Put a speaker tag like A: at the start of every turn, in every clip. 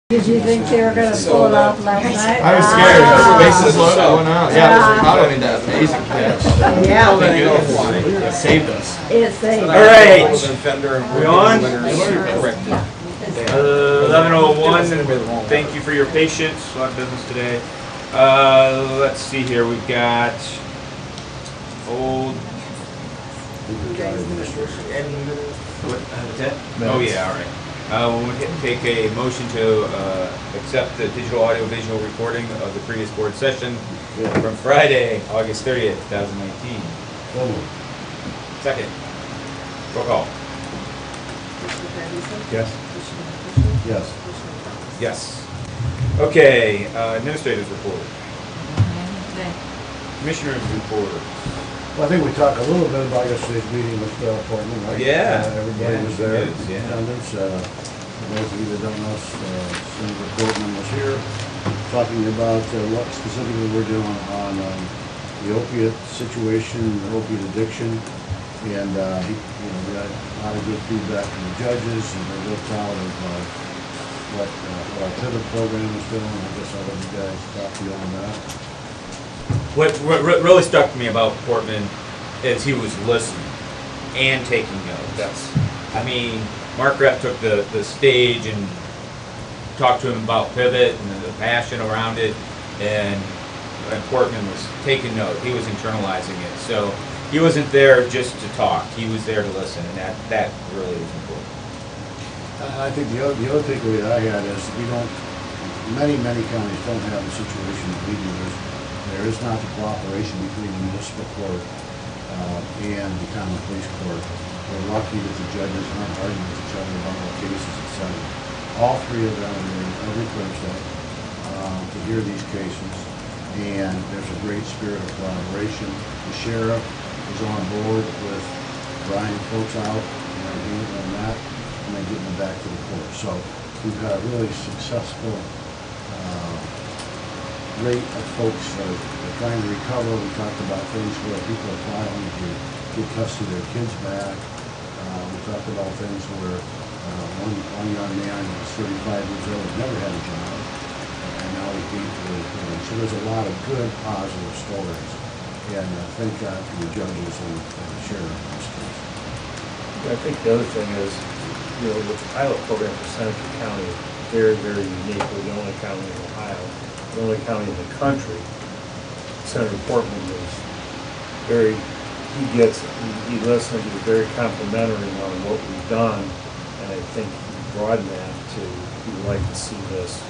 A: Did you think they were going to pull it off last night?
B: I was scared. The bases loaded. I went out. Yeah, it was probably that amazing catch.
A: Yeah.
B: It saved us.
A: It saved us.
C: All right. We on? 11:01. Thank you for your patience. A lot of business today. Let's see here. We've got old. Oh yeah, all right. We'll take a motion to accept the digital audio-visual recording of the previous board session from Friday, August 30th, 2019. Second. Roll call.
D: Yes. Yes.
C: Yes. Okay. Administrators report. Commissioners report.
D: Well, I think we talked a little bit about yesterday's meeting with Portland, right?
C: Yeah.
D: Everybody was there.
C: Yeah.
D: Attendance. For those of you that don't know, Senator Portman was here talking about what specifically we're doing on the opiate situation, the opiate addiction, and we got a lot of good feedback from the judges, and they're real proud of what our pivot program is doing. I guess I'll let you guys talk to you on that.
C: What really struck me about Portman is he was listening and taking notes. I mean, Mark Rep took the stage and talked to him about pivot and the passion around it, and Portman was taking note. He was internalizing it. So he wasn't there just to talk. He was there to listen, and that really is important.
D: I think the other takeaway that I had is many counties don't have the situation that we do. There is not the cooperation between the municipal court and the common police court. We're lucky that the judges aren't arguing with each other about what cases, etc. All three of them are there every Thursday to hear these cases, and there's a great spirit of collaboration. The sheriff is on board with Brian folks out and that, and then getting them back to the court. So we've got a really successful rate of folks that are trying to recover. We talked about things where people are filing to get custody of their kids back. We talked about things where one young man was 35 years old, never had a job, and now he's gainfully employed. So there's a lot of good, positive stories, and thank God for the judges and the sheriff in this case.
E: I think the other thing is, the pilot program for Seneca County is very, very unique. We're the only county in Ohio, the only county in the country. Senator Portman was he listened, he was very complimentary on what we've done, and I think he broadened that to, he would like to see this.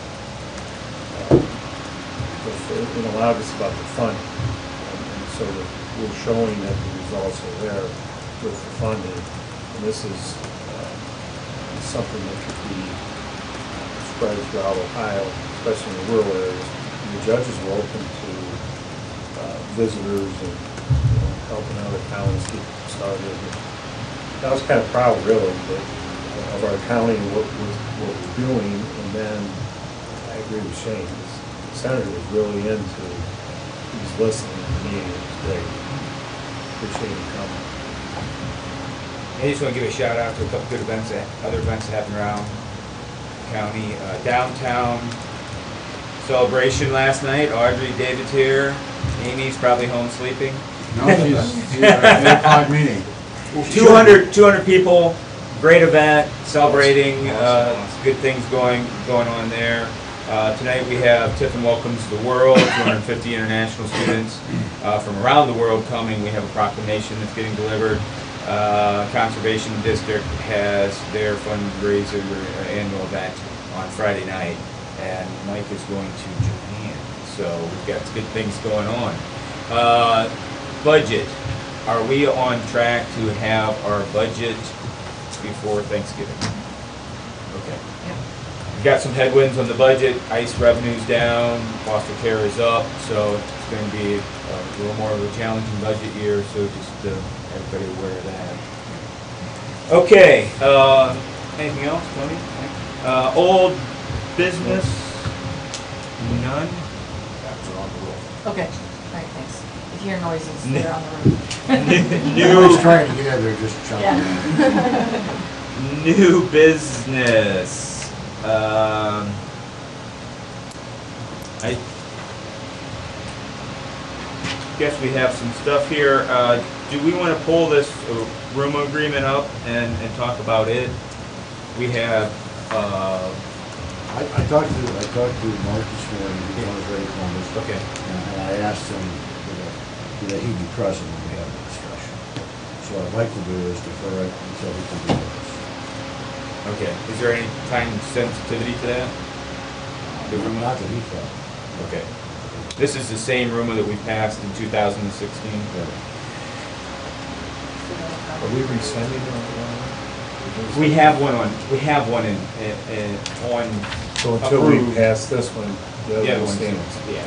E: In a lot of it's about the funding, and so that we're showing that the results are there with the funding, and this is something that could be spread throughout Ohio, especially in the rural areas. And the judges were open to visitors and helping other counties get started. I was kind of proud, really, of our county and what we're doing. And then I agree with Shane. The senator was really into. He was listening to me. It was great. Appreciate him coming.
C: I just want to give a shout out to a couple good events, other events that happened around the county. Downtown celebration last night. Audrey, David's here. Amy's probably home sleeping.
D: No, she's at an 8 o'clock meeting.
C: 200 people. Great event, celebrating good things going on there. Tonight we have Tiffin Welcomes the World, 250 international students from around the world coming. We have a proclamation that's getting delivered. Conservation District has their fundraiser annual event on Friday night, and Mike is going to Japan. So we've got good things going on. Budget. Are we on track to have our budget before Thanksgiving? Okay.
A: Yeah.
C: We've got some headwinds on the budget. ICE revenue's down, foster care is up, so it's going to be a little more of a challenging budget year, so just everybody aware of that. Okay, anything else, Tony? Old business? None?
A: Okay. All right, thanks. If you hear noises, they're on the roof.
D: I was trying to get in there, just chuckling.
A: Yeah.
C: New business. I guess we have some stuff here. Do we want to pull this room agreement up and talk about it? We have,
D: I talked to Mark this morning, he was ready for this.
C: okay.
D: And I asked him that he be present when we have the discussion. So what I'd like to do is defer it until we can do this.
C: Okay, is there any time sensitivity to that? The room?
D: Not that he felt.
C: Okay. This is the same room that we passed in 2016?
E: Are we resending it?
C: We have one on, on.
E: So until we
C: approved.
E: pass this one, the
C: Yeah,
E: other
C: the
E: one
C: one
E: stands.
C: yeah.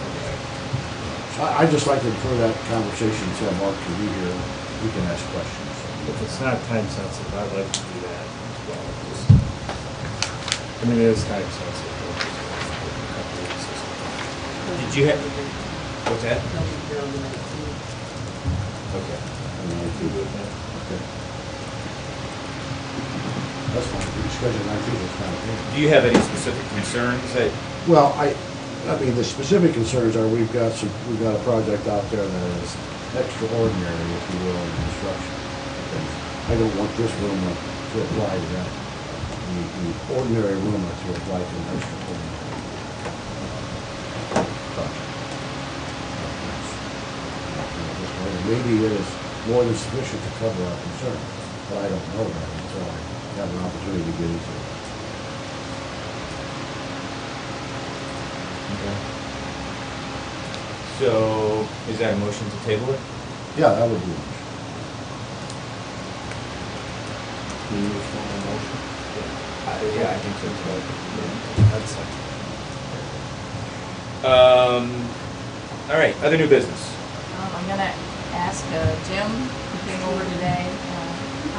D: So I'd just like to defer that conversation until Mark can be here, we can ask questions.
E: If it's not time sensitive, I'd like to do that as well. I mean, it is time sensitive.
C: Did you have, what's that? Okay.
D: And I do with that. Okay. That's fine, we can schedule 19th, that's fine.
C: Do you have any specific concerns that,
D: Well, I mean, the specific concerns are we've got a project out there that is extraordinary, if you will, in construction. I don't want this rumor to apply to that, the ordinary rumor to apply to an extraordinary project. Maybe it is more than sufficient to cover our concern, but I don't know that until I have an opportunity to get into it.
C: so, is that a motion to table it?
D: Yeah, that would be.
E: Need a formal motion?
C: Yeah, I think so.
E: That's it.
C: All right, other new business.
A: I'm gonna ask Jim, who came over today,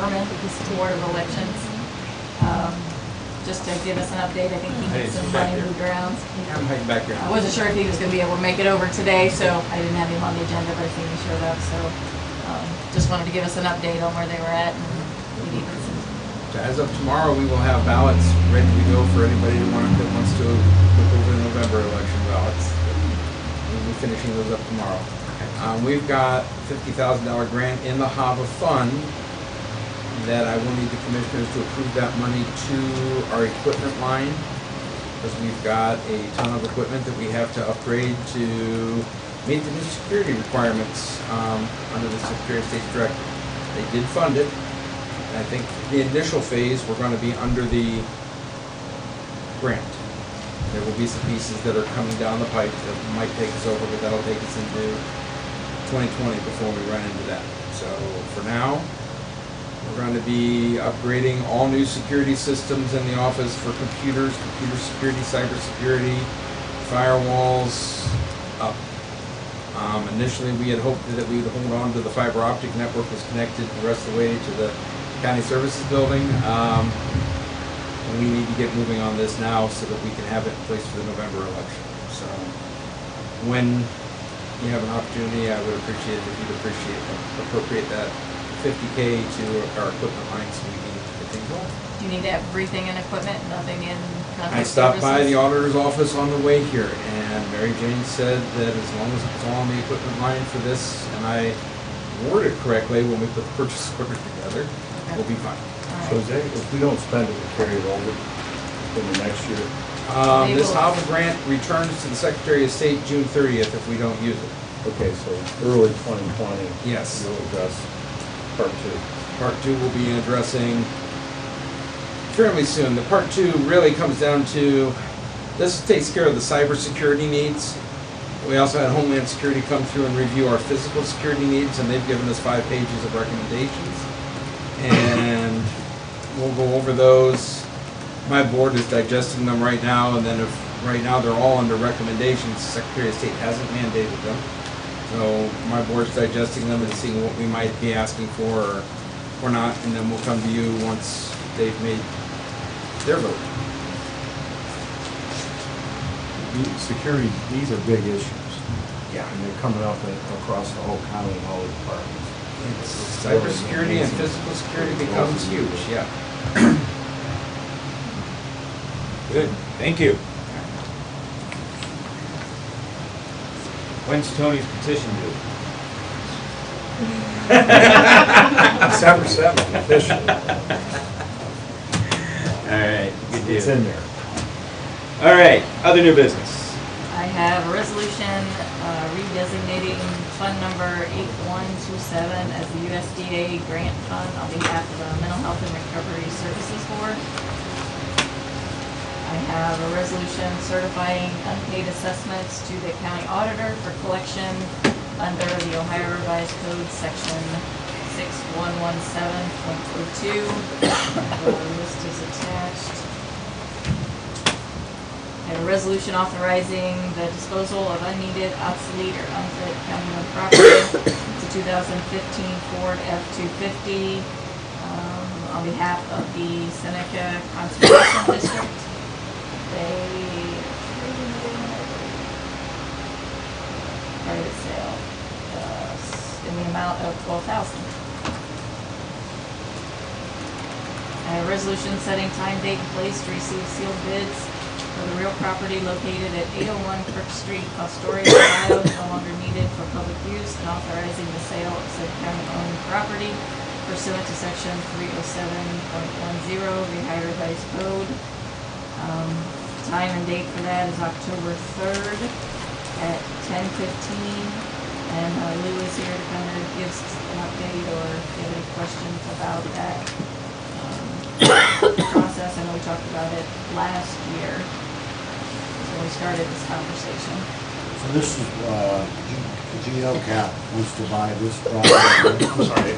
A: Herman, he's the Board of Elections, just to give us an update. I think he
C: Hey,
A: needs some
C: he's back
A: money
C: here.
A: moved around.
C: I'm hiding back here.
A: I wasn't sure if he was gonna be able to make it over today, so I didn't have him on the agenda, but I think he showed up, so, just wanted to give us an update on where they were at, and we needed some.
B: So as of tomorrow, we will have ballots ready to go for anybody that wants to look over the November election ballots. We'll be finishing those up tomorrow. We've got $50,000 grant in the HAVA fund that I will need the commissioners to approve that money to our equipment line, because we've got a ton of equipment that we have to upgrade to meet the new security requirements under the Secretary of State's directive. They did fund it. And I think the initial phase, we're going to be under the grant. There will be some pieces that are coming down the pipe that might take us over, but that'll take us into 2020 before we run into that. So for now, we're going to be upgrading all new security systems in the office for computers, computer security, cyber security, firewalls, up. Initially, we had hoped that we would hold on to the fiber optic network was connected the rest of the way to the county services building. And we need to get moving on this now so that we can have it in place for the November election. So when you have an opportunity, I would appreciate it if you'd appropriate that $50K to our equipment line so we can get things going.
A: Do you need everything in equipment, nothing in contract
B: I stopped by the
A: services?
B: auditor's office on the way here, and Mary Jane said that as long as it's all on the equipment line for this, and I worded correctly when we put the purchase order together, we'll be fine.
E: So is that, if we don't spend it, we carry it over in the next year?
B: This
A: They will-
B: HAVA grant returns to the Secretary of State June 30th if we don't use it.
E: Okay, so early 2020.
B: Yes.
E: You'll address part two.
B: Part 2 will be addressing fairly soon. The part 2 really comes down to, this takes care of the cybersecurity needs. We also had Homeland Security come through and review our physical security needs, and they've given us 5 pages of recommendations. And we'll go over those. My board is digesting them right now, and then if right now they're all under recommendations, the Secretary of State hasn't mandated them. So my board's digesting them and seeing what we might be asking for or not, and then we'll come to you once they've made their vote.
E: Security, these are big issues.
B: Yeah.
E: And they're coming up across the whole county and all the departments.
B: Cybersecurity and physical security becomes huge, yeah.
C: Good, thank you. When's Tony's petition due?
E: December 7th, officially.
C: All right, good deal.
E: It's in there.
C: All right, other new business.
A: I have a resolution redesignating fund number 8127 as the USDA grant fund on behalf of the Mental Health and Recovery Services Board. I have a resolution certifying unpaid assessments to the county auditor for collection under the Ohio Revised Code, section 6117.02. The list is attached. I have a resolution authorizing the disposal of unneeded, obsolete, or unfit county-owned property. It's a 2015 Ford F-250 on behalf of the Seneca Conservation District. Private sale in the amount of $12,000. I have a resolution setting time, date, and place to receive sealed bids for the real property located at 801 Kirk Street, Astoria, Ohio, no longer needed for public use, and authorizing the sale of said county-owned property pursuant to section 307.10 Ohio Revised Code. Time and date for that is October 3rd at 10:15. And Lou is here to kind of give us an update or if you have any questions about that process. I know we talked about it last year when we started this conversation.
D: So this is, GLCAP wants to buy this property.
E: Sorry.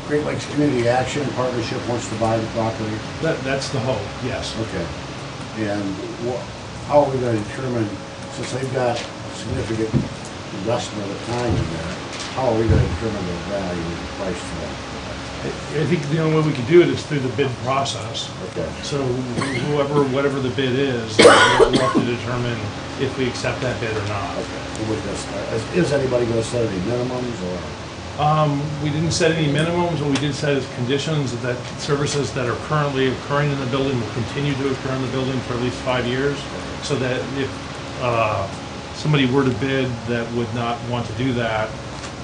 D: Great Lakes Community Action Partnership wants to buy the property.
E: That's the hope, yes.
D: Okay. And how are we going to determine, since they've got significant investment of time in there, how are we going to determine the value and the price for that?
E: I think the only way we could do it is through the bid process.
D: Okay.
E: So whatever the bid is, we'll have to determine if we accept that bid or not.
D: Okay. Is anybody going to set any minimums or?
E: We didn't set any minimums. What we did set is conditions that services that are currently occurring in the building will continue to occur in the building for at least 5 years, so that if somebody were to bid that would not want to do that,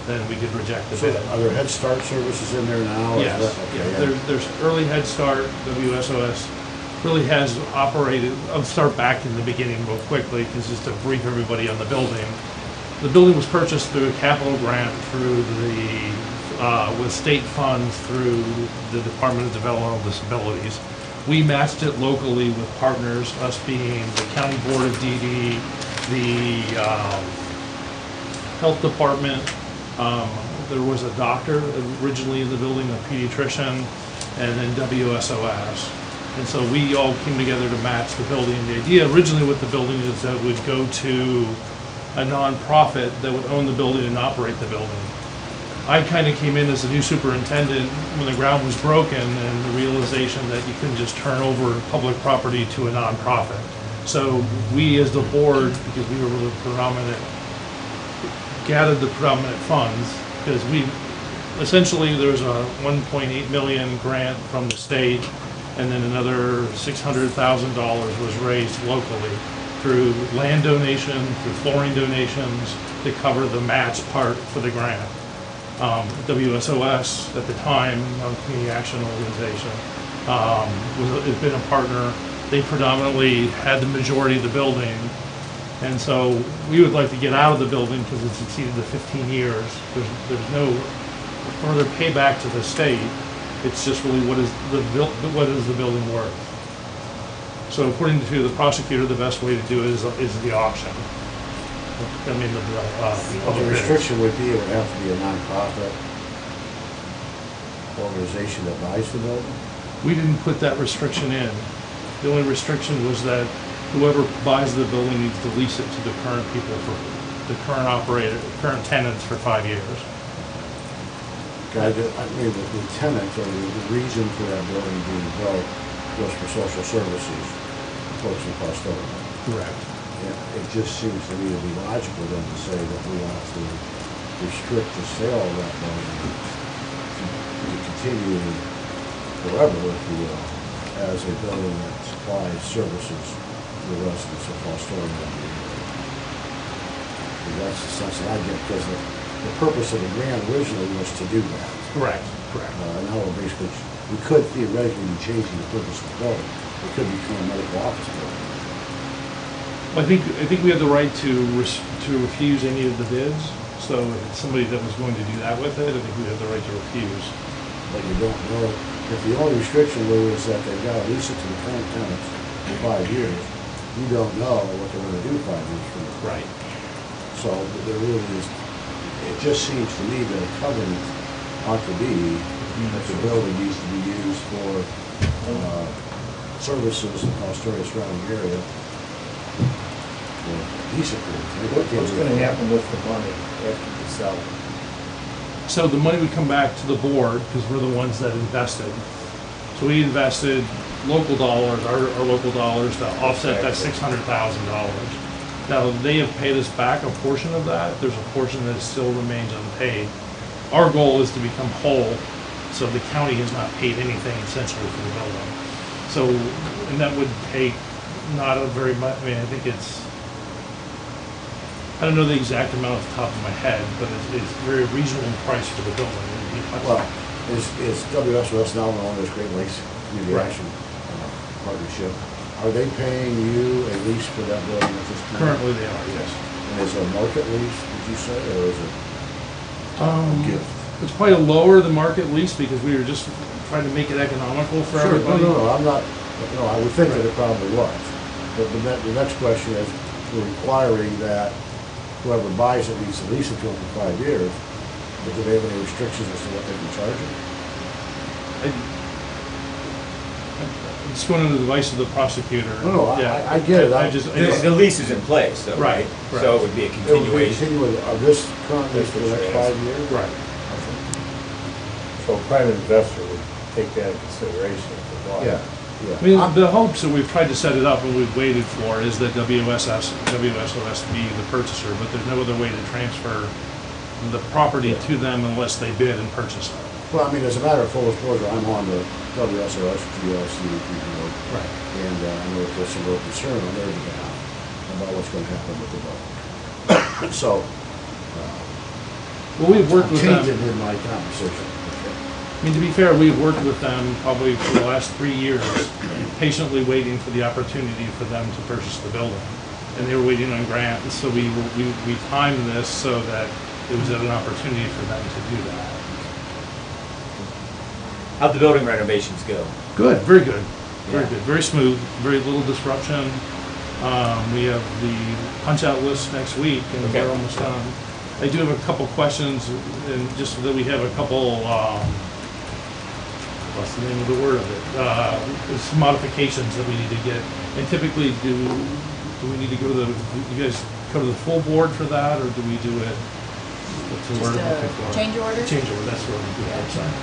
E: then we could reject the
D: So
E: bid.
D: are there Head Start services in there now?
E: Yes,
D: Okay,
E: yeah. There's early Head Start. WSOS really has operated. I'll start back in the beginning real quickly, because just to brief everybody on the building. The building was purchased through a capital grant through with state funds through the Department of Developmental Disabilities. We matched it locally with partners, us being the County Board of DD, the Health Department. There was a doctor originally in the building, a pediatrician, and then WSOS. And so we all came together to match the building. The idea originally with the building is that it would go to a nonprofit that would own the building and operate the building. I kind of came in as a new superintendent when the ground was broken and the realization that you couldn't just turn over public property to a nonprofit. So we as the board, because we were the predominant, gathered the predominant funds, because essentially there's a 1.8 million grant from the state, and then another $600,000 was raised locally through land donation, through flooring donations to cover the match part for the grant. WSOS at the time, Community Action Organization, has been a partner. They predominantly had the majority of the building, and so we would like to get out of the building because it's exceeded the 15 years. There's no further payback to the state. It's just really what is the building worth. So according to the prosecutor, the best way to do it is the auction. I mean, the
D: restriction would be it would have to be a nonprofit organization that buys the building?
E: We didn't put that restriction in. The only restriction was that whoever buys the building needs to lease it to the current people, for the current tenants for 5 years.
D: I mean, the tenant or the reason for that building being built was for social services, folks in Astoria.
E: Correct.
D: It just seems to me to be logical then to say that we want to restrict the sale of that building to continue forever, if you will, as a building that supplies services to the residents of Astoria. That's the sense that I get, because the purpose of the grant originally was to do that.
E: Correct, correct.
D: Now we're basically, we could theoretically be changing the purpose of the building. It could become a medical office building.
E: I think we have the right to refuse any of the bids. So if it's somebody that was going to do that with it, I think we have the right to refuse.
D: But you don't know, if the only restriction was that they've got to lease it to the current tenants for 5 years, you don't know what they're gonna do 5 years from now.
E: Right.
D: So there really is, it just seems to me that a covenant ought to be that the building needs to be used for, services in the Astoria surrounding area. For decent
E: What's going to happen with the money after you sell it? So the money would come back to the board, because we're the ones that invested. So we invested local dollars, our local dollars, to offset that $600,000. Now, they have paid us back a portion of that. There's a portion that still remains unpaid. Our goal is to become whole, so the county has not paid anything essentially for the building. So, and that would take not a very much, I mean, I think it's, I don't know the exact amount off the top of my head, but it's very reasonable price for the building.
D: Well, is WSOS now known as Great Lakes Community
E: Right.
D: Action Partnership? Are they paying you a lease for that building at this point?
E: Currently they are, yes.
D: And is it a market lease, did you say, or is it a gift?
E: It's probably lower the market lease because we were just trying to make it economical for
D: Sure,
E: everybody.
D: no, I'm not, no, I would think that it probably was. But the next question is, we're requiring that whoever buys it needs to lease it to them for 5 years, but do they have any restrictions as to what they can charge it?
E: It's going under the advice of the prosecutor.
D: No,
E: Yeah.
D: I get it.
E: I just,
C: The lease is in place, though, right?
E: Right,
C: So
E: right.
C: it would be a
D: It would be
C: continuation.
D: continuing of this current lease for the next
C: That's what
D: 5 years?
E: right.
F: So a private investor would take that into consideration if they bought
D: Yeah,
F: it.
D: yeah.
E: I mean, the hopes that we've tried to set it up and we've waited for is that WSOS be the purchaser, but there's no other way to transfer the property to them unless they bid and purchase it.
D: Well, I mean, as a matter of full disclosure, I'm on the WSOS GLCP board,
E: Right.
D: and I know there's some real concern on their behalf about what's going to happen with the building. So,
E: Well, we've worked
D: I'm
E: with them.
D: changing in my conversation.
E: I mean, to be fair, we've worked with them probably for the last 3 years, patiently waiting for the opportunity for them to purchase the building. And they were waiting on grant, and so we timed this so that it was an opportunity for them to do that.
C: How'd the building renovations go?
E: Good, very good, very
C: Yeah.
E: good, very smooth, very little disruption. We have the punch-out list next week, and
C: Okay.
E: we're almost done. I do have a couple questions, and just so that we have a couple, what's the name of the word of it? Some modifications that we need to get. And typically, do we need to go to the, you guys go to the full board for that, or do we do it? What's the word I'm looking for?
A: Just a change order?
E: Change order, that's what I'm doing, I'm sorry.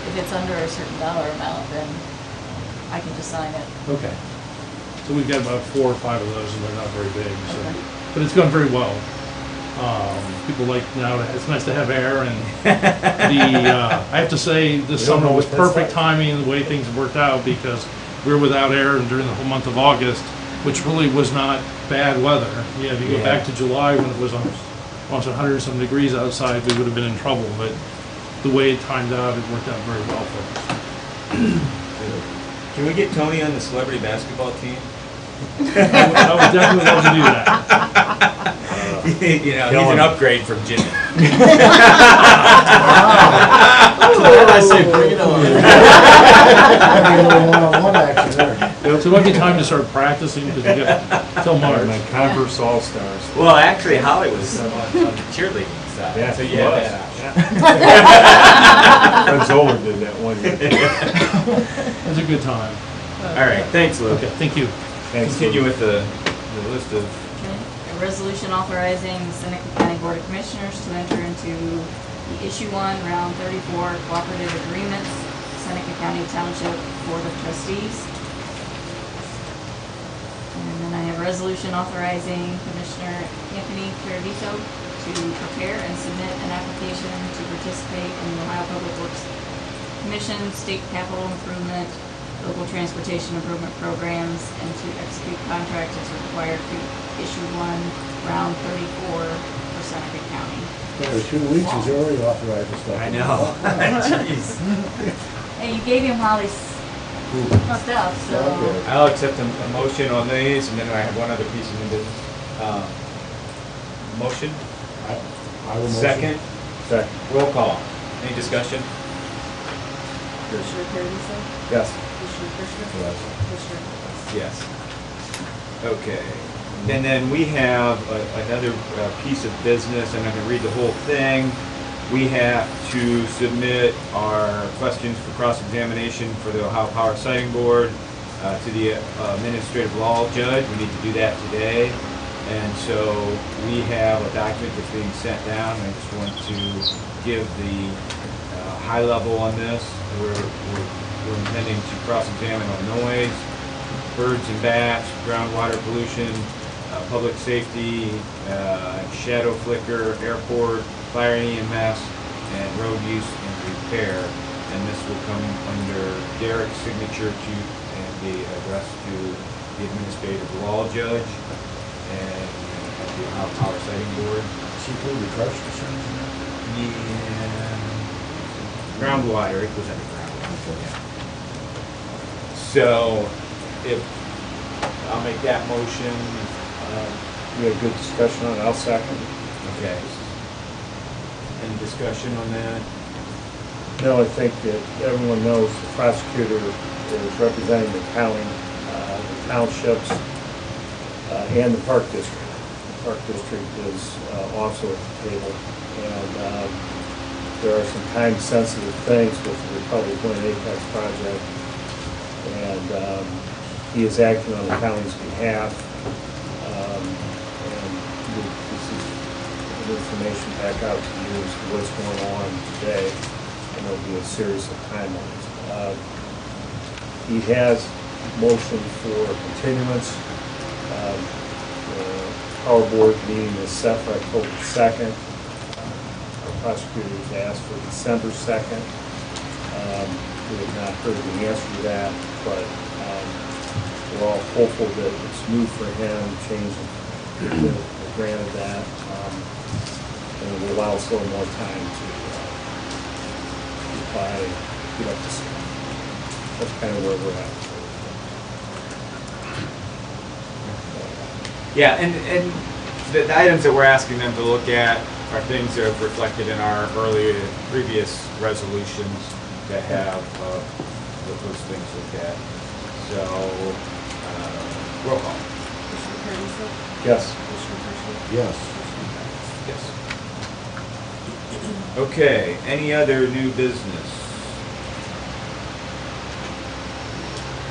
A: If it's under a certain dollar amount, then I can just sign it.
E: Okay. So we've got about 4 or 5 of those, and they're not very big, so,
A: Okay.
E: but it's gone very well. People like now, it's nice to have air, and I have to say, this
F: don't know
E: summer was
F: what that's
E: perfect
F: like.
E: timing, the way things worked out, because we were without air during the whole month of August, which really was not bad weather. Yeah, if you go
C: Yeah.
E: back to July, when it was almost 100 and some degrees outside, we would have been in trouble, but the way it timed out, it worked out very well for us.
C: Can we get Tony on the celebrity basketball team?
E: I would definitely love to do that.
C: You know, he's an upgrade from Jimmy.
B: I say bring it on.
D: Might be a little one-on-one action there.
E: So it might be time to start practicing, because we got till March.
F: And then Converse All-Stars.
C: Well, actually, Holly was on the cheerleading side,
F: Yeah,
C: so
F: she
C: you had
F: was.
C: that option.
F: Fred Zoller did that one year.
E: It was a good time.
C: All right, thanks, Lou.
E: Okay, thank you.
F: Thanks.
C: Continue with the list of,
A: Okay. A resolution authorizing the Seneca County Board of Commissioners to enter into the issue 1, round 34 cooperative agreements, Seneca County Township Board of Trustees. And then I have a resolution authorizing Commissioner Anthony Caravito to prepare and submit an application to participate in the Ohio Public Works Commission State Capital Improvement, Local Transportation Improvement Programs, and to execute contract is required to issue one round 34 for Seneca County.
D: For 2 weeks, he's already authorized the stuff.
C: I know. Jeez.
A: Hey, you gave him Holly's stuff, so.
D: Okay.
C: I'll accept a motion on these, and then I have one other piece of new business. Motion,
D: I will motion.
C: second,
E: Second.
C: roll call. Any discussion?
G: Commissioner Teresa?
E: Yes.
G: Commissioner Fisher?
D: Yes.
G: Commissioner Evans?
C: Yes. Okay. And then we have another piece of business. I'm not going to read the whole thing. We have to submit our questions for cross-examination for the Ohio Power Siting Board to the administrative law judge. We need to do that today. And so we have a document that's being sent down. I just want to give the high level on this. We're intending to cross-examine on noise, birds and bats, groundwater pollution, public safety, shadow flicker, airport, fire and EMS, and road use and repair. And this will come under Derek's signature and be addressed to the administrative law judge and the Ohio Power Siting Board.
D: Does he include the trash concerns in that?
C: Yeah. Groundwater, it goes under groundwater. Yeah. So, if, I'll make that motion.
E: We had a good discussion on it. I'll second.
C: Okay. Any discussion on that?
E: No, I think that everyone knows the prosecutor is representing the county, the townships, and the park district. The park district is also at the table. And there are some time-sensitive things with the Republic Point Apex project. And he is acting on the county's behalf. And this is information back out to you as to what's going on today. And there'll be a series of timelines. He has motion for continuance. The Power Board meeting is set for October 2nd. Our prosecutors asked for December 2nd. We have not heard the answer to that, but we're all hopeful that it's new for him, change granted that, and it will allow us a little more time to reply, get up to speed. That's kind of where we're at.
C: Yeah, and the items that we're asking them to look at are things that are reflected in our previous resolutions that have those things looked at. So, roll call.
G: Commissioner Teresa?
E: Yes.
G: Commissioner Fisher?
D: Yes.
C: Yes. Okay, any other new business?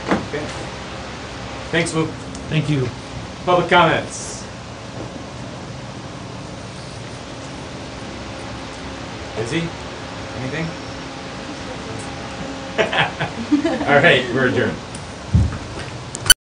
C: Okay. Thanks, Luke.
H: Thank you.
C: Public comments. Busy? Anything? All right, we're adjourned.